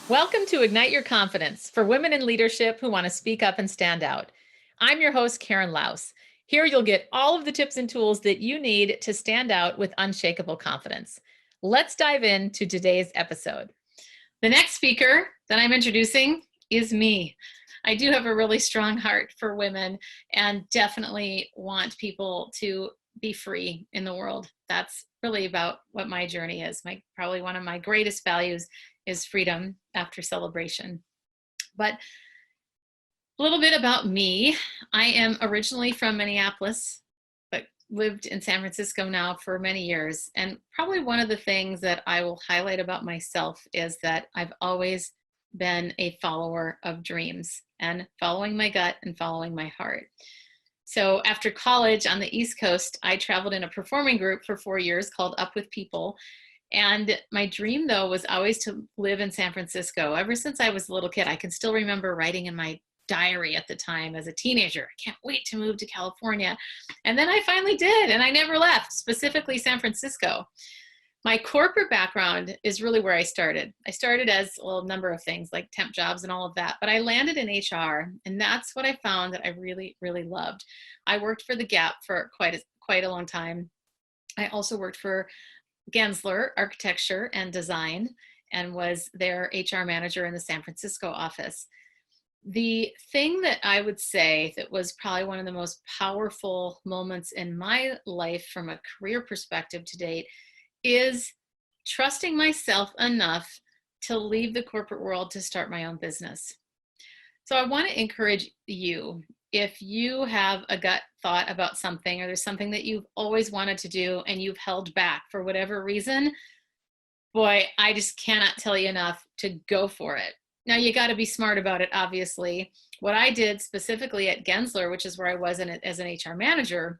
Welcome to Ignite Your Confidence for women in leadership who want to speak up and stand out. I'm your host, Karen Laos. Here you'll get all of the tips and tools that you need to stand out with unshakable confidence. Let's dive into today's episode. The next speaker that I'm introducing is me. I do have a really strong heart for women and definitely want people to be free in the world. That's really about what my journey is. Probably one of my greatest values is freedom after celebration. But a little bit about me. I am originally from Minneapolis, but lived in San Francisco now for many years. And probably one of the things that I will highlight about myself is that I've always been a follower of dreams and following my gut and following my heart. So after college on the East Coast, I traveled in a performing group for 4 years called Up With People. And my dream, though, was always to live in San Francisco. Ever since I was a little kid, I can still remember writing in my diary at the time as a teenager, I can't wait to move to California. And then I finally did, and I never left, specifically San Francisco. My corporate background is really where I started. I started as a number of things like temp jobs and all of that, but I landed in HR, and that's what I found that I really, really loved. I worked for the Gap for quite a long time. I also worked for Gensler Architecture and Design and was their HR manager in the San Francisco office. The thing that I would say that was probably one of the most powerful moments in my life from a career perspective to date is trusting myself enough to leave the corporate world to start my own business. So I want to encourage you, if you have a gut thought about something or there's something that you've always wanted to do and you've held back for whatever reason, boy, I just cannot tell you enough to go for it. Now, you got to be smart about it, obviously. What I did specifically at Gensler, which is where I was as an HR manager,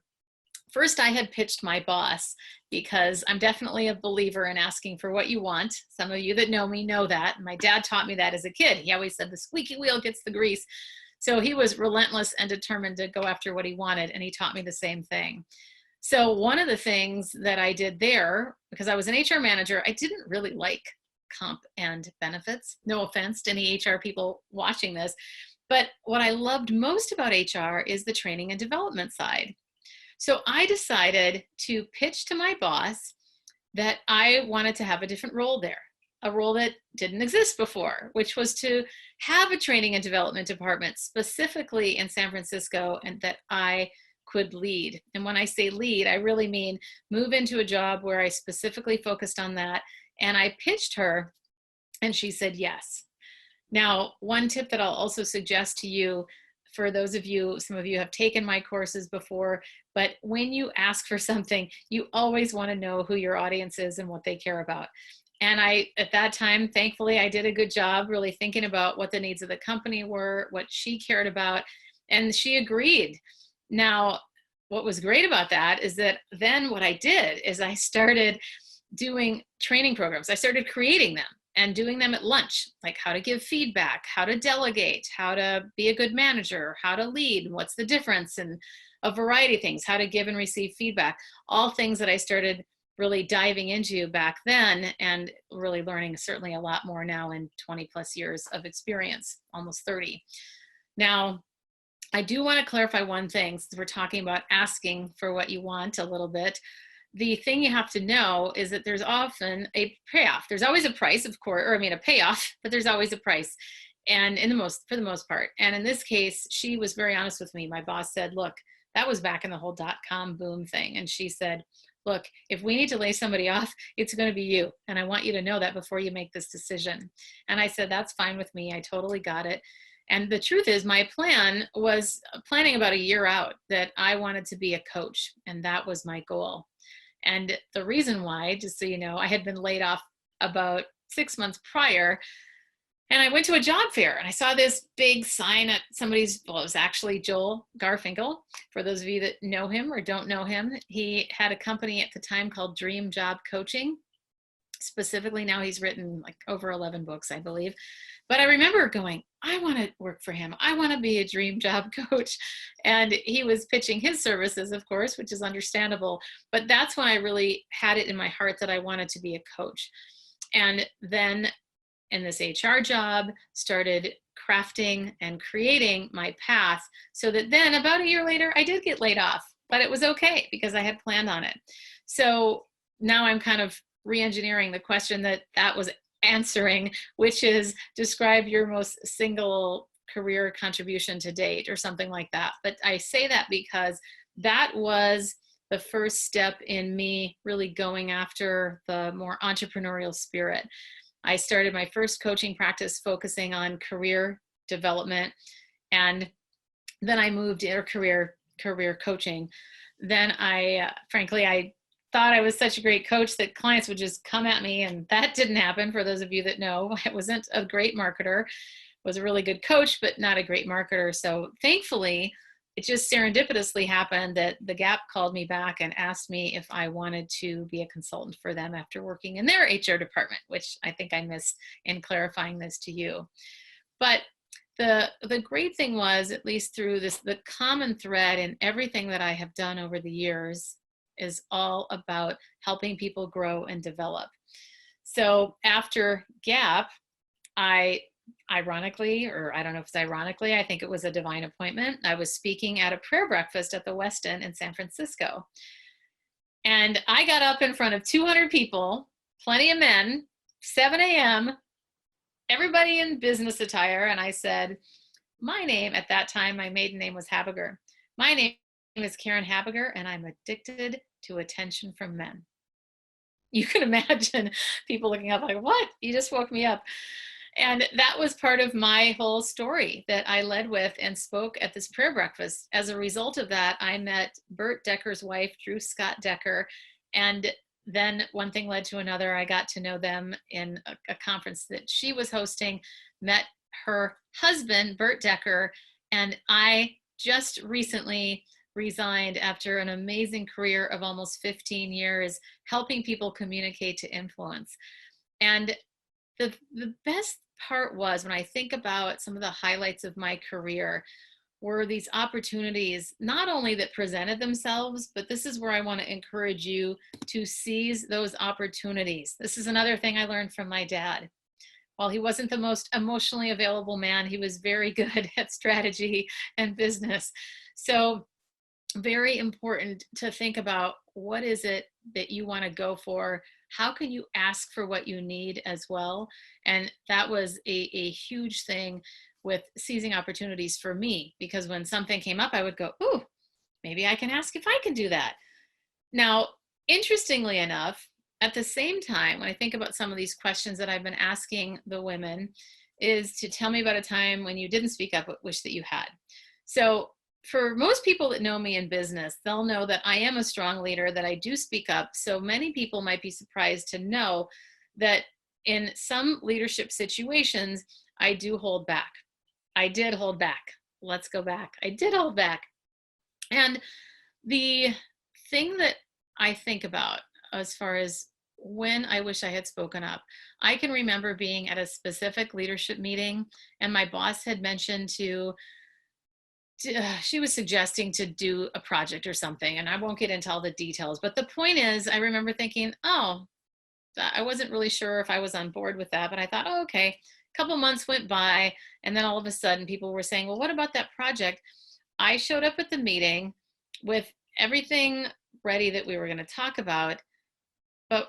first I had pitched my boss, because I'm definitely a believer in asking for what you want. Some of you that know me know that. My dad taught me that as a kid. He always said the squeaky wheel gets the grease. So he was relentless and determined to go after what he wanted, and he taught me the same thing. So one of the things that I did there, because I was an HR manager, I didn't really like comp and benefits. No offense to any HR people watching this, but what I loved most about HR is the training and development side. So I decided to pitch to my boss that I wanted to have a different role there, a role that didn't exist before, which was to have a training and development department specifically in San Francisco, and that I could lead. And when I say lead, I really mean move into a job where I specifically focused on that. And I pitched her, and she said yes. Now, one tip that I'll also suggest to you, for those of you, some of you have taken my courses before, but when you ask for something, you always want to know who your audience is and what they care about. And at that time, thankfully, I did a good job really thinking about what the needs of the company were, what she cared about, and she agreed. Now, what was great about that is that then what I did is I started doing training programs. I started creating them and doing them at lunch, like how to give feedback, how to delegate, how to be a good manager, how to lead, what's the difference, and a variety of things, how to give and receive feedback, all things that I started really diving into back then, and really learning certainly a lot more now in 20 plus years of experience, almost 30. Now, I do want to clarify one thing, since we're talking about asking for what you want a little bit. The thing you have to know is that there's often a payoff. There's always a price, of course, or I mean a payoff, but there's always a price. And for the most part. And in this case, she was very honest with me. My boss said, look, that was back in the whole .com boom thing. And she said, look, if we need to lay somebody off, it's going to be you. And I want you to know that before you make this decision. And I said, that's fine with me. I totally got it. And the truth is, my plan was planning about a year out, that I wanted to be a coach. And that was my goal. And the reason why, just so you know, I had been laid off about 6 months prior, and I went to a job fair and I saw this big sign at somebody's, well, it was actually Joel Garfinkel. For those of you that know him or don't know him, he had a company at the time called Dream Job Coaching. Specifically, now he's written like over 11 books, I believe. But I remember going, I want to work for him. I want to be a dream job coach. And he was pitching his services, of course, which is understandable. But that's when I really had it in my heart that I wanted to be a coach. And then in this HR job, started crafting and creating my path so that then about a year later, I did get laid off, but it was okay because I had planned on it. So now I'm kind of re-engineering the question that was answering, which is describe your most single career contribution to date or something like that. But I say that because that was the first step in me really going after the more entrepreneurial spirit. I started my first coaching practice focusing on career development, and then I moved into career coaching. Then frankly, I thought I was such a great coach that clients would just come at me, and that didn't happen. For those of you that know, I wasn't a great marketer, was a really good coach, but not a great marketer. So thankfully, it just serendipitously happened that the Gap called me back and asked me if I wanted to be a consultant for them after working in their HR department, which I think I missed in clarifying this to you. But the great thing was, at least through this, the common thread in everything that I have done over the years is all about helping people grow and develop. So after Gap, ironically, or I don't know if it's ironically, I think it was a divine appointment. I was speaking at a prayer breakfast at the Westin in San Francisco. And I got up in front of 200 people, plenty of men, 7 a.m., everybody in business attire. And I said, my name at that time, my maiden name was Habiger. My name is Karen Habiger, and I'm addicted to attention from men. You can imagine people looking up like, what? You just woke me up. And that was part of my whole story that I led with and spoke at this prayer breakfast. As a result of that, I met Bert Decker's wife, Drew Scott Decker. And then one thing led to another. I got to know them in a conference that she was hosting, met her husband, Bert Decker. And I just recently resigned after an amazing career of almost 15 years, helping people communicate to influence. And the best part was, when I think about some of the highlights of my career, were these opportunities not only that presented themselves, but this is where I want to encourage you to seize those opportunities. This is another thing I learned from my dad. While he wasn't the most emotionally available man, he was very good at strategy and business. So very important to think about, what is it that you want to go for? How can you ask for what you need as well? And that was a huge thing with seizing opportunities for me, because when something came up, I would go, ooh, maybe I can ask if I can do that. Now, interestingly enough, at the same time, when I think about some of these questions that I've been asking the women, is to tell me about a time when you didn't speak up but wish that you had. So for most people that know me in business, they'll know that I am a strong leader, that I do speak up. So many people might be surprised to know that in some leadership situations, I do hold back. I did hold back. Let's go back. I did hold back. And the thing that I think about as far as when I wish I had spoken up, I can remember being at a specific leadership meeting, and my boss had mentioned she was suggesting to do a project or something, and I won't get into all the details, but the point is, I remember thinking, oh, I wasn't really sure if I was on board with that, but I thought, oh, okay. A couple months went by, and then all of a sudden people were saying, well, what about that project? I showed up at the meeting with everything ready that we were going to talk about, but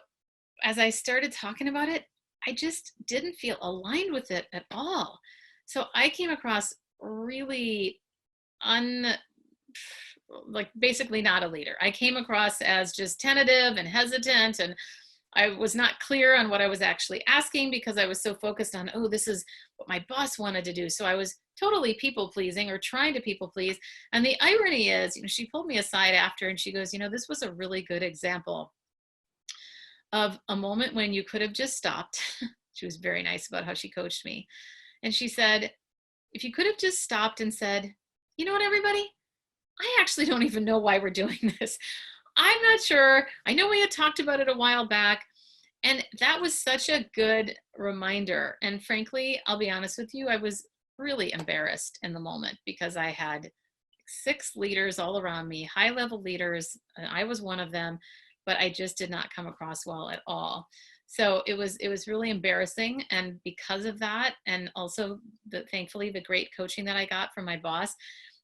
as I started talking about it, I just didn't feel aligned with it at all. So I came across really basically not a leader. I came across as just tentative and hesitant, and I was not clear on what I was actually asking because I was so focused on, oh, this is what my boss wanted to do. So I was totally people pleasing, or trying to people please. And the irony is, she pulled me aside after and she goes, this was a really good example of a moment when you could have just stopped. She was very nice about how she coached me. And she said, if you could have just stopped and said, you know what, everybody, I actually don't even know why we're doing this. I'm not sure. I know we had talked about it a while back. And that was such a good reminder. And frankly, I'll be honest with you, I was really embarrassed in the moment because I had 6 leaders all around me, high-level leaders, and I was one of them. but I just did not come across well at all. So it was really embarrassing. And because of that, and also thankfully the great coaching that I got from my boss,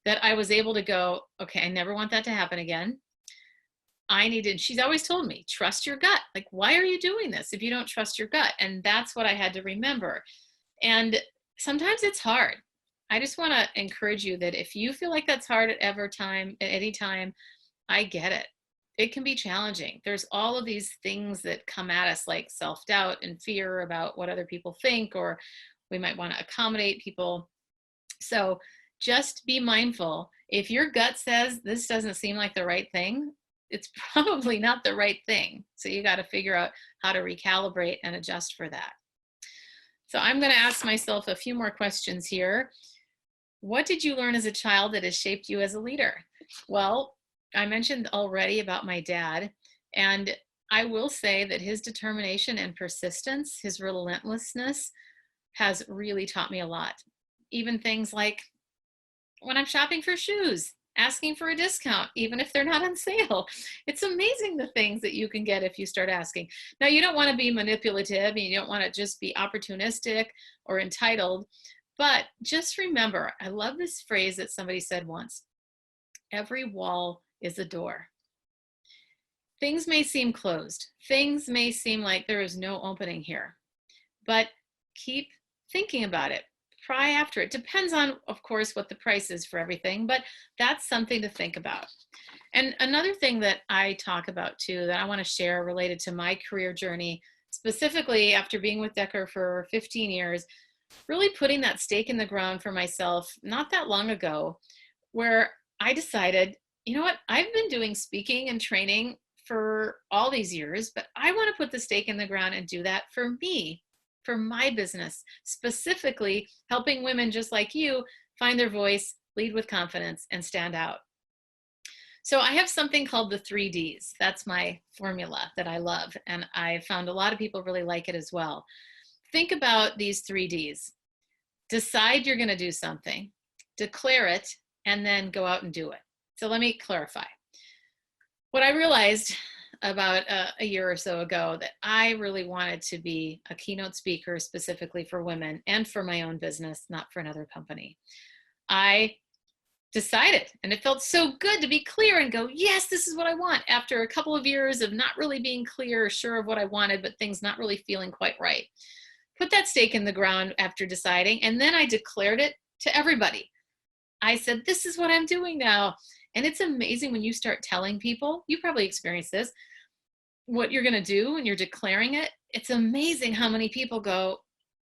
that I was able to go, okay, I never want that to happen again. She's always told me, trust your gut. Like, why are you doing this if you don't trust your gut? And that's what I had to remember. And sometimes it's hard. I just want to encourage you that if you feel like that's hard at any time, I get it. It can be challenging. There's all of these things that come at us, like self-doubt and fear about what other people think, or we might want to accommodate people. So just be mindful. If your gut says this doesn't seem like the right thing, it's probably not the right thing. So you got to figure out how to recalibrate and adjust for that. So I'm going to ask myself a few more questions here. What did you learn as a child that has shaped you as a leader? Well, I mentioned already about my dad, and I will say that his determination and persistence, his relentlessness, has really taught me a lot. Even things like when I'm shopping for shoes, asking for a discount, even if they're not on sale. It's amazing the things that you can get if you start asking. Now, you don't want to be manipulative, and you don't want to just be opportunistic or entitled, but just remember, I love this phrase that somebody said once: every wall is a door. Things may seem closed. Things may seem like there is no opening here, but keep thinking about it. Pry after it. Depends on, of course, what the price is for everything, but that's something to think about. And another thing that I talk about too, that I want to share related to my career journey, specifically after being with Decker for 15 years, really putting that stake in the ground for myself not that long ago, where I decided, you know what, I've been doing speaking and training for all these years, but I want to put the stake in the ground and do that for me, for my business, specifically helping women just like you find their voice, lead with confidence, and stand out. So I have something called the 3Ds. That's my formula that I love, and I found a lot of people really like it as well. Think about these 3Ds. Decide you're going to do something, declare it, and then go out and do it. So let me clarify. What I realized about a year or so ago, that I really wanted to be a keynote speaker specifically for women and for my own business, not for another company. I decided, and it felt so good to be clear and go, yes, this is what I want, after a couple of years of not really being clear or sure of what I wanted, but things not really feeling quite right. Put that stake in the ground after deciding, and then I declared it to everybody. I said, this is what I'm doing now. And it's amazing when you start telling people, you probably experienced this, what you're going to do when you're declaring it. It's amazing how many people go,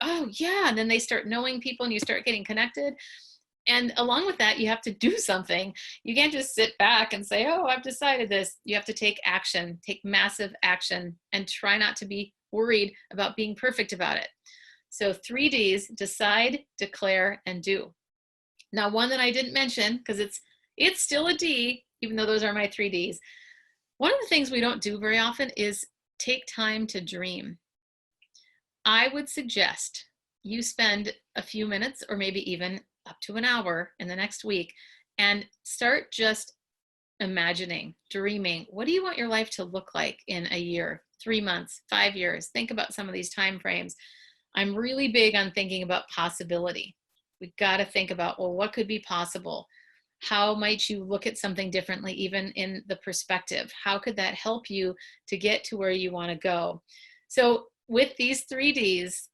oh yeah, and then they start knowing people and you start getting connected. And along with that, you have to do something. You can't just sit back and say, oh, I've decided this. You have to take action, take massive action, and try not to be worried about being perfect about it. So 3Ds: decide, declare, and do. Now, one that I didn't mention, because it's still a D, even though those are my 3Ds. One of the things we don't do very often is take time to dream. I would suggest you spend a few minutes, or maybe even up to an hour in the next week, and start just imagining, dreaming. What do you want your life to look like in a year, 3 months, 5 years? Think about some of these time frames. I'm really big on thinking about possibility. We've got to think about, well, what could be possible? How might you look at something differently, even in the perspective? How could that help you to get to where you want to go? So with these 3Ds,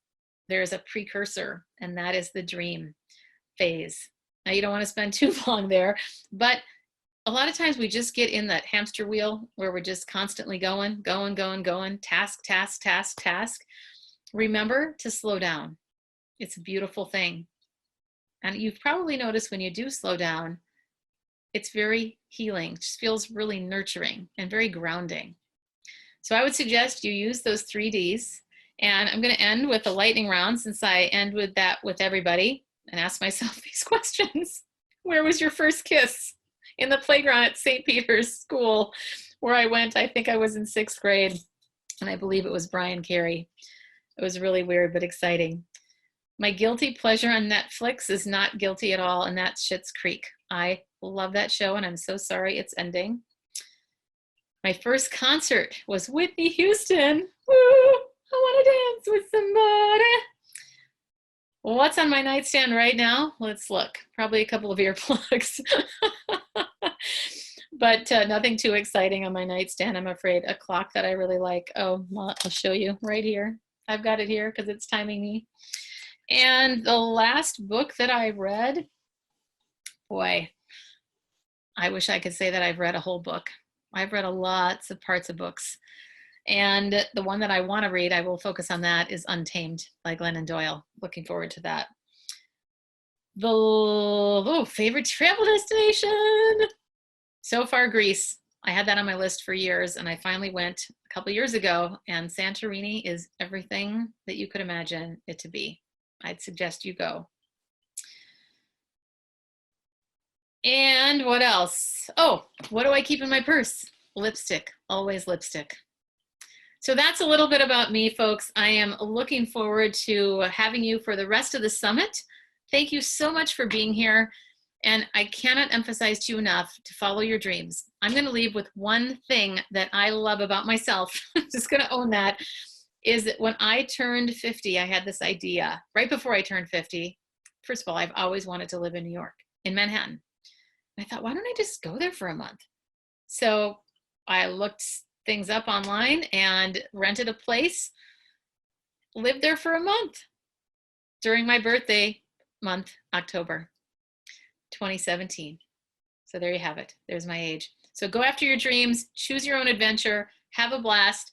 there's a precursor, and that is the dream phase. Now, you don't want to spend too long there, but a lot of times we just get in that hamster wheel where we're just constantly going, task, task, task, task. Remember to slow down. It's a beautiful thing. And you've probably noticed when you do slow down, it's very healing. It just feels really nurturing and very grounding. So I would suggest you use those 3Ds. And I'm going to end with a lightning round, since I end with that with everybody, and ask myself these questions. Where was your first kiss? In the playground at St. Peter's School, where I went. I think I was in 6th grade, and I believe it was Brian Carey. It was really weird, but exciting. My guilty pleasure on Netflix is not guilty at all, and that's Schitt's Creek. I love that show, and I'm so sorry it's ending. My first concert was Whitney Houston. Woo! I want to dance with somebody. What's on my nightstand right now? Let's look. Probably a couple of earplugs. But nothing too exciting on my nightstand, I'm afraid. A clock that I really like. Oh, well, I'll show you right here. I've got it here because it's timing me. And the last book that I read, boy, I wish I could say that I've read a whole book. I've read lots of parts of books. And the one that I want to read, I will focus on that, is Untamed by Glennon Doyle. Looking forward to that. The favorite travel destination. So far, Greece. I had that on my list for years, and I finally went a couple years ago, and Santorini is everything that you could imagine it to be. I'd suggest you go. And what else? Oh, what do I keep in my purse? Lipstick, always lipstick. So that's a little bit about me, folks. I am looking forward to having you for the rest of the summit. Thank you so much for being here. And I cannot emphasize to you enough to follow your dreams. I'm going to leave with one thing that I love about myself. I'm just going to own that. Is that when I turned 50, I had this idea right before I turned 50. First of all, I've always wanted to live in New York, in Manhattan. I thought, why don't I just go there for a month? So I looked things up online and rented a place, lived there for a month during my birthday month, October 2017. So there you have it. There's my age. So go after your dreams, choose your own adventure, have a blast.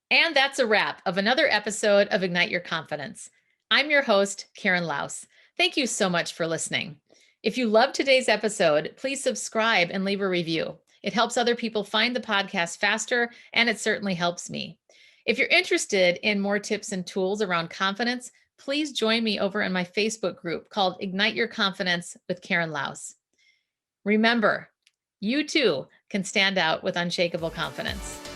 And that's a wrap of another episode of Ignite Your Confidence. I'm your host, Karen Laos. Thank you so much for listening. If you loved today's episode, please subscribe and leave a review. It helps other people find the podcast faster, and it certainly helps me. If you're interested in more tips and tools around confidence, please join me over in my Facebook group called Ignite Your Confidence with Karen Laos. Remember, you too can stand out with unshakable confidence.